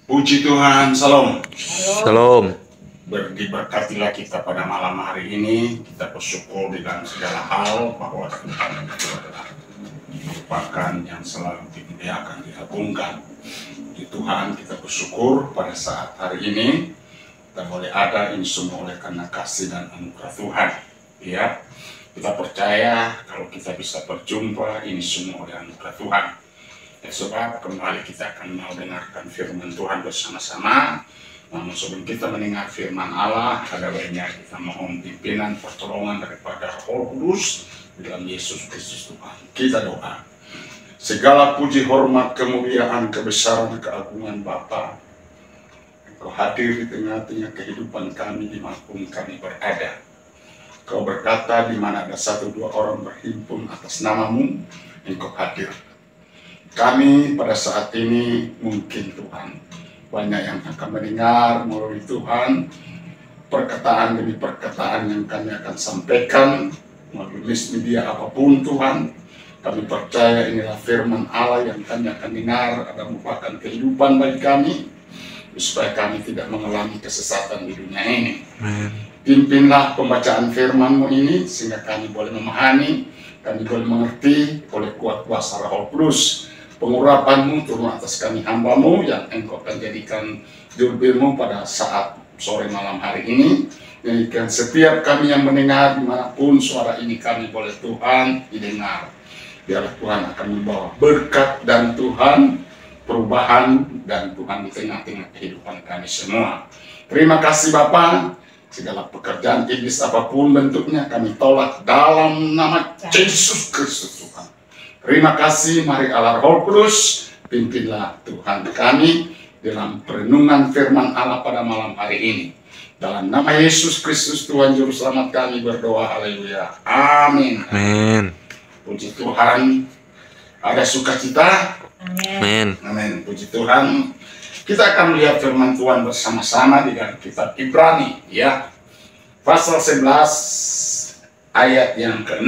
Puji Tuhan, salam. Shalom. Diberkatilah kita pada malam hari ini. Kita bersyukur di dalam segala hal bahwa Tuhan itu adalah merupakan yang selalu dimuliakan, diagungkan. Di Tuhan kita bersyukur pada saat hari ini kita boleh ada, ini semua oleh karena kasih dan anugerah Tuhan. Ya, kita percaya kalau kita bisa berjumpa, ini semua oleh anugerah Tuhan. Ya, sebab kembali kita akan mau dengarkan firman Tuhan bersama-sama. Namun sebelum kita mendengar firman Allah, ada baiknya kita mohon pimpinan pertolongan daripada Roh Kudus di dalam Yesus Kristus Tuhan. Kita doa. Segala puji, hormat, kemuliaan, kebesaran, keagungan Bapa, Engkau hadir di tengah-tengah kehidupan kami dimanapun kami berada. Kau berkata, di mana ada 1-2 orang berhimpun atas namamu, Engkau hadir. Kami pada saat ini mungkin Tuhan banyak yang akan mendengar melalui Tuhan perkataan demi perkataan yang kami akan sampaikan melalui media apapun Tuhan. Kami percaya inilah firman Allah yang kami akan dengar adalah merupakan kehidupan bagi kami supaya kami tidak mengalami kesesatan di dunia ini. Pimpinlah pembacaan firman-Mu ini sehingga kami boleh memahami, kami boleh mengerti oleh kuat kuasa Roh Kudus. Pengurapan-Mu turun atas kami hamba-Mu yang Engkau akan jadikan jubir-Mu pada saat sore malam hari ini. Jadikan setiap kami yang mendengar dimanapun suara ini kami boleh Tuhan didengar. Biarlah Tuhan akan membawa berkat dan Tuhan perubahan dan Tuhan di tengah-tengah kehidupan kami semua. Terima kasih Bapa. Segala pekerjaan iblis apapun bentuknya kami tolak dalam nama Yesus Kristus Tuhan. Terima kasih, mari Allah Roh Kudus, pimpinlah Tuhan kami dalam perenungan firman Allah pada malam hari ini. Dalam nama Yesus Kristus Tuhan Juru Selamat kami berdoa, haleluya, amin. Amin. Puji Tuhan, ada sukacita. Amin. Amin, puji Tuhan. Kita akan melihat firman Tuhan bersama-sama di dalam kitab Ibrani, ya. Pasal 11 ayat yang ke-6.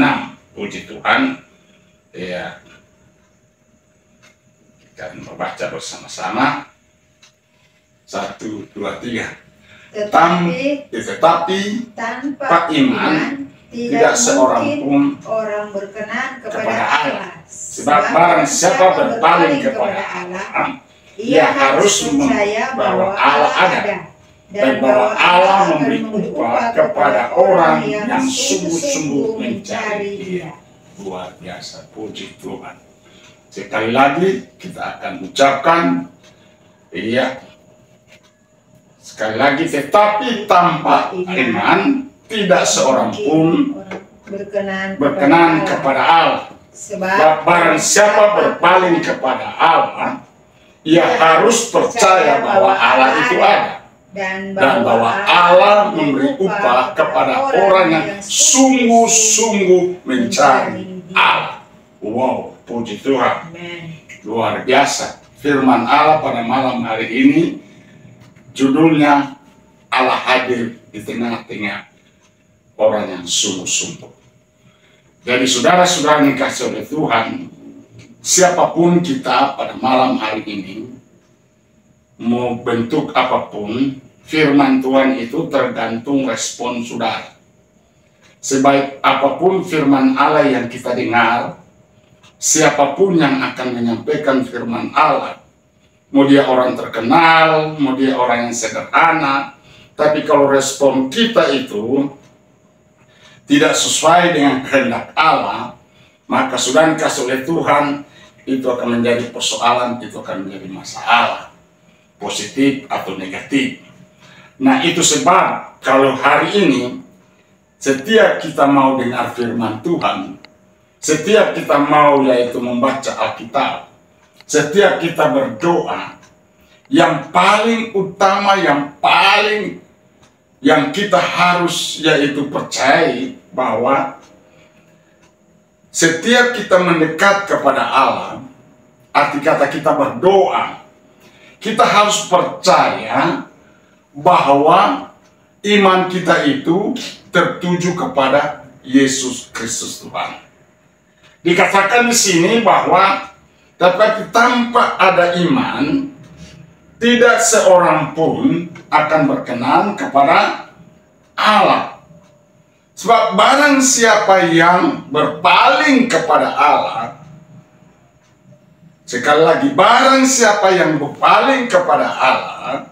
Puji Tuhan. Ya, kita akan membaca bersama-sama. 1, 2, 3. Tetapi tanpa iman tidak seorang pun orang berkenan kepada Allah. Sebab barang siapa berpaling kepada Allah, ia harus percaya bahwa Allah ada dan bahwa Allah memberi upah kepada orang yang sungguh-sungguh mencari Dia. Luar biasa, puji Tuhan. Sekali lagi kita akan ucapkan, iya, sekali lagi, tetapi tanpa iman tidak seorang pun berkenan kepada Allah. Sebab barang siapa berpaling kepada Allah, ia harus percaya bahwa Allah itu ada dan bahwa Allah memberi upah kepada orang yang sungguh-sungguh mencari Allah. Wow, puji Tuhan. Luar biasa. Firman Allah pada malam hari ini judulnya Allah hadir di tengah-tengah orang yang sungguh-sungguh. Jadi saudara-saudara yang dikasihi oleh Tuhan, siapapun kita pada malam hari ini, mau bentuk apapun, firman Tuhan itu tergantung respon saudara. Sebaik apapun firman Allah yang kita dengar, siapapun yang akan menyampaikan firman Allah, mau dia orang terkenal, mau dia orang yang sederhana, tapi kalau respon kita itu tidak sesuai dengan kehendak Allah, maka sudah dikasih oleh Tuhan, itu akan menjadi persoalan, itu akan menjadi masalah, positif atau negatif. Nah, itu sebab kalau hari ini setiap kita mau dengar firman Tuhan, setiap kita mau yaitu membaca Alkitab, setiap kita berdoa, yang paling utama, yang kita harus yaitu percaya bahwa setiap kita mendekat kepada Allah, arti kata kita berdoa, kita harus percaya bahwa iman kita itu tertuju kepada Yesus Kristus Tuhan. Dikatakan di sini bahwa tapi tanpa ada iman tidak seorang pun akan berkenan kepada Allah. Sebab barang siapa yang berpaling kepada Allah, sekali lagi, barang siapa yang berpaling kepada Allah,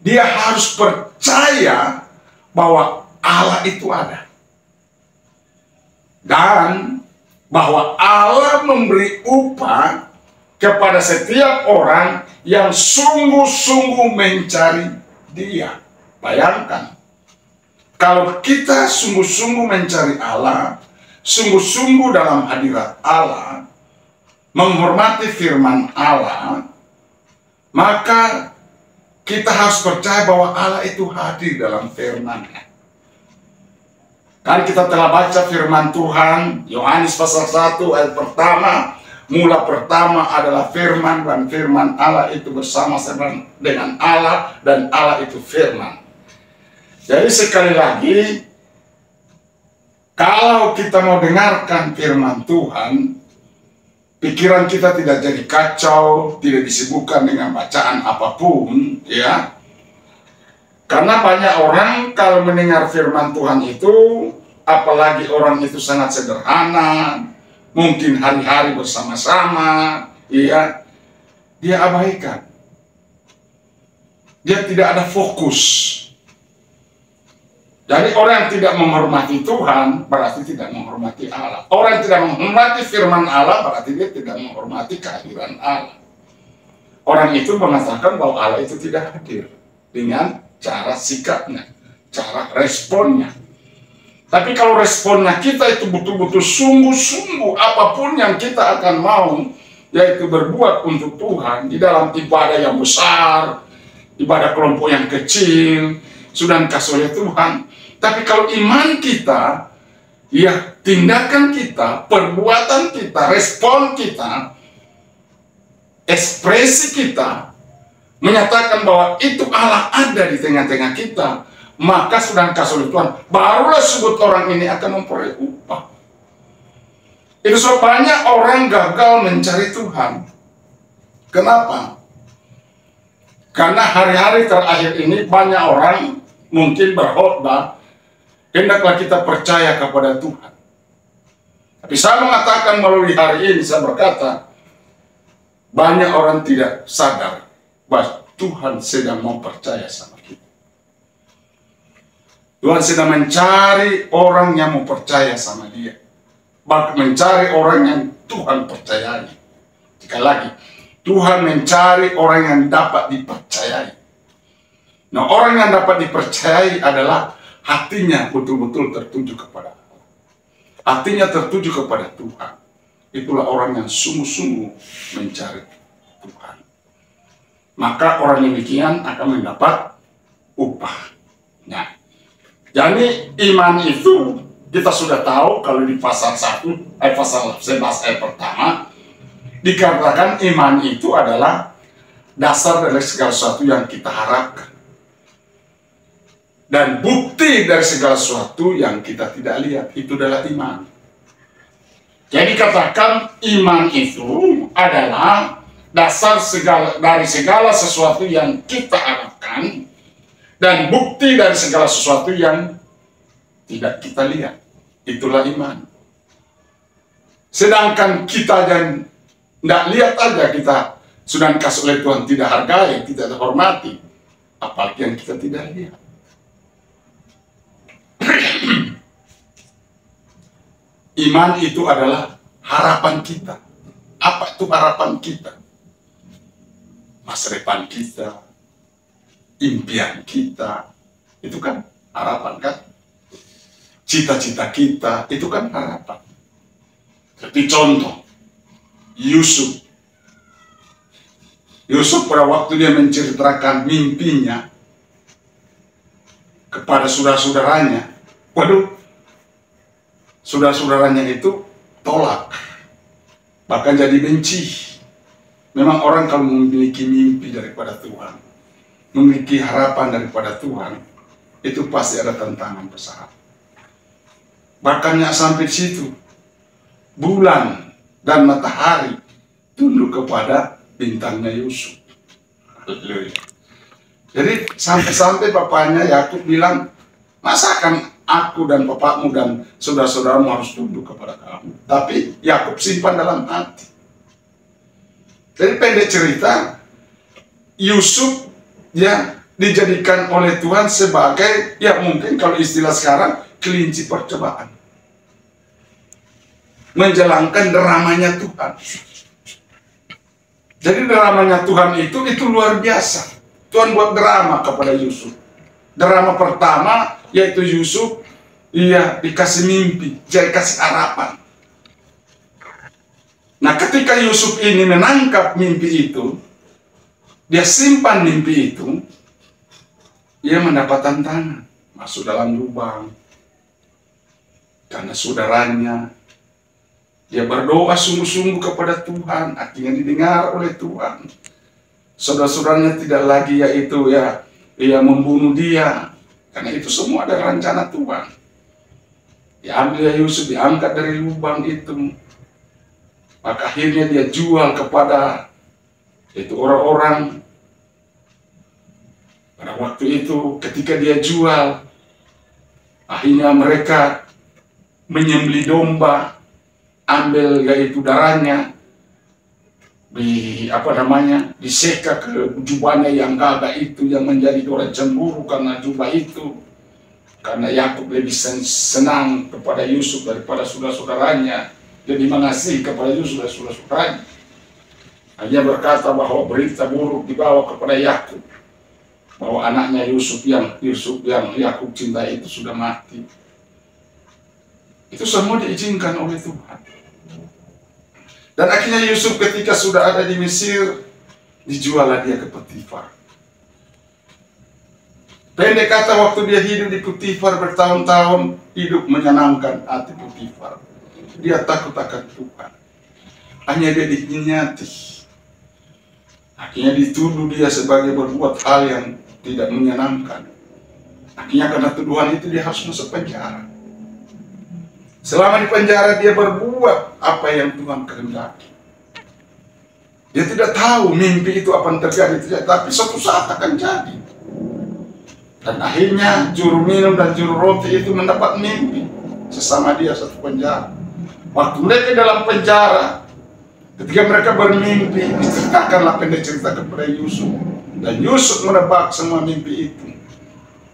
dia harus percaya bahwa Allah itu ada. Dan bahwa Allah memberi upah kepada setiap orang yang sungguh-sungguh mencari Dia. Bayangkan, kalau kita sungguh-sungguh mencari Allah, sungguh-sungguh dalam hadirat Allah, menghormati firman Allah, maka kita harus percaya bahwa Allah itu hadir dalam firman-Nya. Kan kita telah baca firman Tuhan, Yohanes pasal 1 ayat pertama, mula pertama adalah firman, dan firman Allah itu bersama-sama dengan Allah, dan Allah itu firman. Jadi sekali lagi, kalau kita mau dengarkan firman Tuhan, pikiran kita tidak jadi kacau, tidak disibukkan dengan bacaan apapun, ya. Karena banyak orang kalau mendengar firman Tuhan itu, apalagi orang itu sangat sederhana, mungkin hari-hari bersama-sama, ya, dia abaikan. Dia tidak ada fokus. Jadi orang yang tidak menghormati Tuhan berarti tidak menghormati Allah. Orang yang tidak menghormati firman Allah berarti dia tidak menghormati kehadiran Allah. Orang itu mengatakan bahwa Allah itu tidak hadir dengan cara sikapnya, cara responnya. Tapi kalau responnya kita itu betul-betul sungguh-sungguh, apapun yang kita akan mau, yaitu berbuat untuk Tuhan di dalam ibadah yang besar, ibadah kelompok yang kecil, sudah dikasih oleh Tuhan. Tapi kalau iman kita, ya tindakan kita, perbuatan kita, respon kita, ekspresi kita, menyatakan bahwa itu Allah ada di tengah-tengah kita, maka sudah dikasih oleh Tuhan, barulah sebut orang ini akan memperoleh upah. Itu sebab banyak orang gagal mencari Tuhan. Kenapa? Karena hari-hari terakhir ini banyak orang mungkin berkhotbah, hendaklah kita percaya kepada Tuhan. Tapi saya mengatakan melalui hari ini, saya berkata, banyak orang tidak sadar bahwa Tuhan sedang mau percaya sama kita. Tuhan sedang mencari orang yang mau percaya sama Dia. Bahkan mencari orang yang Tuhan percayai. Sekali lagi, Tuhan mencari orang yang dapat dipercayai. Nah, orang yang dapat dipercayai adalah hatinya betul-betul tertuju kepada Allah. Hatinya tertuju kepada Tuhan. Itulah orang yang sungguh-sungguh mencari Tuhan. Maka orang yang demikian akan mendapat upahnya. Jadi iman itu kita sudah tahu kalau di pasal 1 pasal 11 ayat pertama dikatakan iman itu adalah dasar dari segala sesuatu yang kita harapkan dan bukti dari segala sesuatu yang kita tidak lihat. Itu adalah iman. Jadi katakan iman itu adalah dasar dari segala sesuatu yang kita harapkan dan bukti dari segala sesuatu yang tidak kita lihat. Itulah iman. Sedangkan kita yang tidak lihat aja, kita sudah dikasih oleh Tuhan tidak hargai, tidak hormati, apalagi yang kita tidak lihat. Iman itu adalah harapan kita. Apa itu harapan kita? Masa depan kita, impian kita, itu kan harapan kan? Cita-cita kita, itu kan harapan. Seperti contoh, Yusuf pada waktu dia menceritakan mimpinya kepada saudara-saudaranya, waduh, saudara-saudaranya itu tolak, bahkan jadi benci. Memang orang kalau memiliki mimpi daripada Tuhan, memiliki harapan daripada Tuhan, itu pasti ada tantangan besar. Bahkan sampai situ, bulan dan matahari tunduk kepada bintangnya Yusuf. Haleluya. Jadi sampai-sampai bapaknya Yakub bilang, masakan aku dan bapakmu dan saudara-saudaramu harus tunduk kepada kamu. Tapi Yakub simpan dalam hati. Jadi pendek cerita, Yusuf ya dijadikan oleh Tuhan sebagai, ya mungkin kalau istilah sekarang, kelinci percobaan. Menjalankan dramanya Tuhan. Jadi dramanya Tuhan itu luar biasa. Tuhan buat drama kepada Yusuf. Drama pertama yaitu Yusuf, ia dikasih mimpi, jadi kasih harapan. Nah, ketika Yusuf ini menangkap mimpi itu, dia simpan mimpi itu, ia mendapat tantangan, masuk dalam lubang. Karena saudaranya, dia berdoa sungguh-sungguh kepada Tuhan, akhirnya didengar oleh Tuhan. Saudara-saudaranya tidak lagi yaitu ia membunuh dia, karena itu semua adalah rencana Tuhan. Diambil Yusuf, diangkat dari lubang itu. Maka akhirnya dia jual kepada itu orang-orang. Pada waktu itu ketika dia jual, akhirnya mereka menyembelih domba, ambil yaitu darahnya, diseka ke jubahnya yang gagah itu, yang menjadi orang cemburu karena jubah itu. Karena Yakub lebih senang kepada Yusuf daripada saudara-saudaranya, lebih mengasihi kepada Yusuf dan saudara-saudaranya. Hanya berkata bahwa berita buruk dibawa kepada Yakub, bahwa anaknya Yusuf yang Yakub cintai itu sudah mati. Itu semua diizinkan oleh Tuhan. Dan akhirnya Yusuf ketika sudah ada di Mesir, dijuallah dia ke Potifar. Pendek kata, waktu dia hidup di Potifar bertahun-tahun, hidup menyenangkan hati Potifar. Dia takut akan Tuhan. Hanya dia dihianati. Akhirnya dituduh dia sebagai berbuat hal yang tidak menyenangkan. Akhirnya karena tuduhan itu dia harus masuk penjara. Selama di penjara dia berbuat apa yang Tuhan kehendaki. Dia tidak tahu mimpi itu apa yang terjadi, tapi suatu saat akan jadi. Dan akhirnya juru minum dan juru roti itu mendapat mimpi sesama dia satu penjara. Waktu mereka dalam penjara, ketika mereka bermimpi, diceritakanlah pendek cerita kepada Yusuf. Dan Yusuf menebak semua mimpi itu.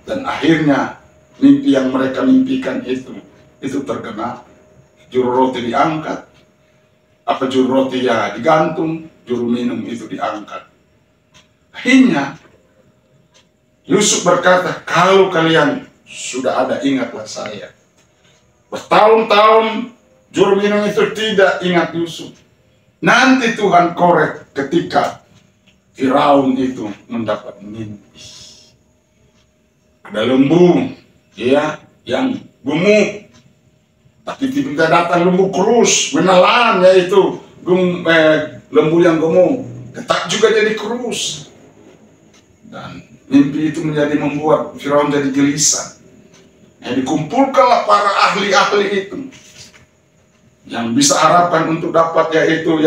Dan akhirnya mimpi yang mereka mimpikan itu tergenap. Juru roti diangkat. Juru roti ya digantung, juru minum itu diangkat. Akhirnya Yusuf berkata, kalau kalian sudah ada, ingatlah saya. Bertahun-tahun juru minum itu tidak ingat Yusuf. Nanti Tuhan korek ketika Firaun itu mendapat mimpi. Ada lembu, ya, yang gemuk. Tapi tiba-tiba datang lembu kurus, menelan yaitu lembu yang gemuk. Ketak juga jadi kurus. Dan mimpi itu membuat Firaun jadi gelisah. Dikumpulkanlah para ahli-ahli itu yang bisa harapan untuk dapat yaitu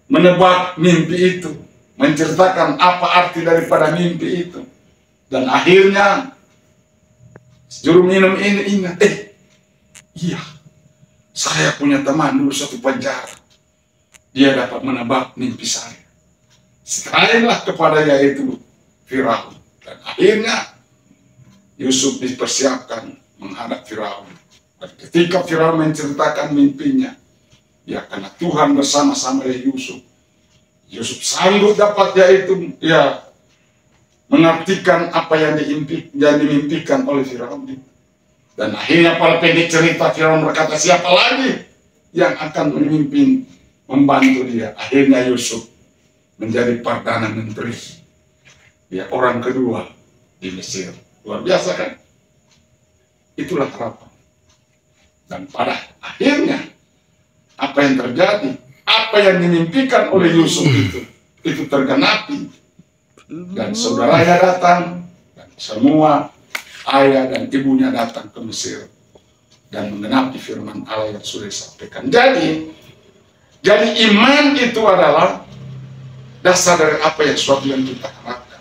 menebak mimpi itu, menceritakan apa arti daripada mimpi itu. Dan akhirnya juru minum ini ingat, iya, saya punya teman dulu satu penjara, dia dapat menebak mimpi saya. Serahinlah kepada yaitu Firaun. Dan akhirnya Yusuf dipersiapkan menghadap Firaun. Dan ketika Firaun menceritakan mimpinya, ya karena Tuhan bersama-sama dengan Yusuf, Yusuf sanggup dapat yaitu mengartikan apa yang dimimpikan oleh Firaun. Dan akhirnya pada pendek cerita Firaun berkata, siapa lagi yang akan memimpin, membantu dia? Akhirnya Yusuf menjadi perdana menteri, ya orang kedua di Mesir. Luar biasa kan? Itulah harapan. Dan pada akhirnya apa yang terjadi, apa yang dimimpikan oleh Yusuf itu tergenapi. Dan saudaranya datang, dan semua ayah dan ibunya datang ke Mesir dan menggenapi firman Allah yang sudah disampaikan. Jadi iman itu adalah dasar dari apa yang sesuatu yang kita harapkan.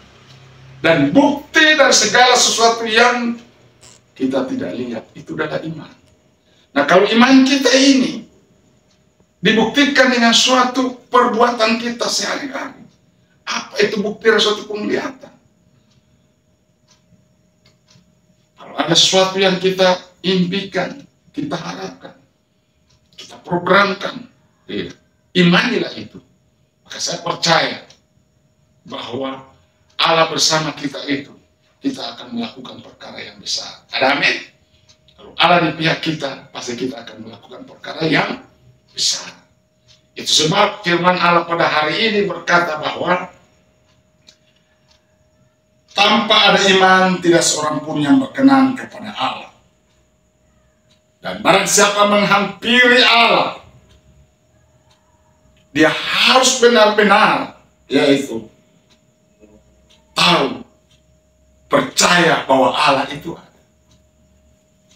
Dan bukti dari segala sesuatu yang kita tidak lihat, itu adalah iman. Nah, kalau iman kita ini dibuktikan dengan suatu perbuatan kita sehari-hari, apa itu bukti dari suatu penglihatan? Kalau ada sesuatu yang kita impikan, kita harapkan, kita programkan, imanilah itu. Maka saya percaya bahwa Allah bersama kita itu, kita akan melakukan perkara yang besar. Amin. Kalau Allah di pihak kita, pasti kita akan melakukan perkara yang besar. Itu sebab firman Allah pada hari ini berkata bahwa tanpa ada iman, tidak seorang pun yang berkenan kepada Allah. Dan barang siapa menghampiri Allah, dia harus benar-benar, yaitu tahu, percaya bahwa Allah itu ada.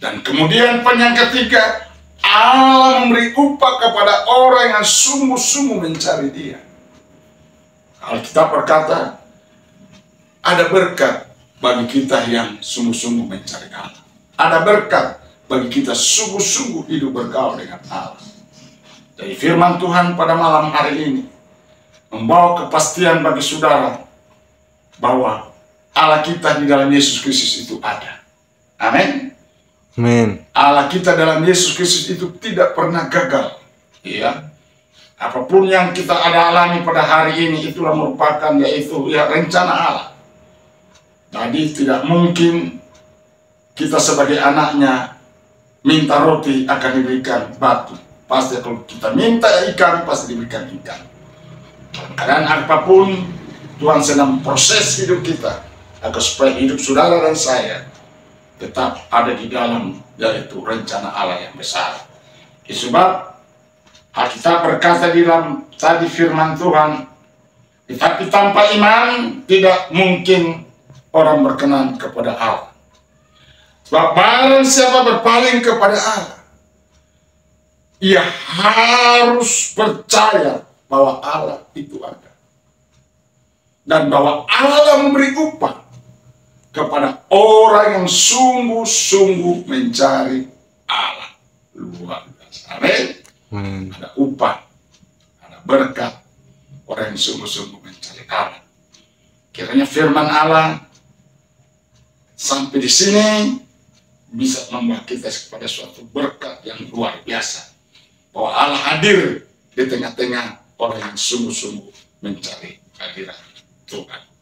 Dan kemudian yang ketiga, Allah memberi upah kepada orang yang sungguh-sungguh mencari Dia. Kalau kita berkata, ada berkat bagi kita yang sungguh-sungguh mencari Allah. Ada berkat bagi kita sungguh-sungguh hidup bergaul dengan Allah. Jadi firman Tuhan pada malam hari ini membawa kepastian bagi saudara bahwa Allah kita di dalam Yesus Kristus itu ada. Amin. Amin. Allah kita dalam Yesus Kristus itu tidak pernah gagal. Ya. Apapun yang kita ada alami pada hari ini, itulah merupakan yaitu rencana Allah. Jadi tidak mungkin kita sebagai anaknya minta roti akan diberikan batu. Pasti kalau kita minta ikan, pasti diberikan ikan. Karena apapun Tuhan sedang proses hidup kita agar supaya hidup saudara dan saya tetap ada di dalam yaitu rencana Allah yang besar. Sebab Alkitab berkata di dalam tadi firman Tuhan, tetapi tanpa iman tidak mungkin orang berkenan kepada Allah. Sebab barang siapa berpaling kepada Allah, ia harus percaya bahwa Allah itu ada. Dan bahwa Allah memberi upah kepada orang yang sungguh-sungguh mencari Allah. Luar biasa. Amin. Ada upah, ada berkat orang yang sungguh-sungguh mencari Allah. Kiranya firman Allah sampai di sini bisa membawa kita kepada suatu berkat yang luar biasa. Bahwa Allah hadir di tengah-tengah orang yang sungguh-sungguh mencari hadirat Tuhan.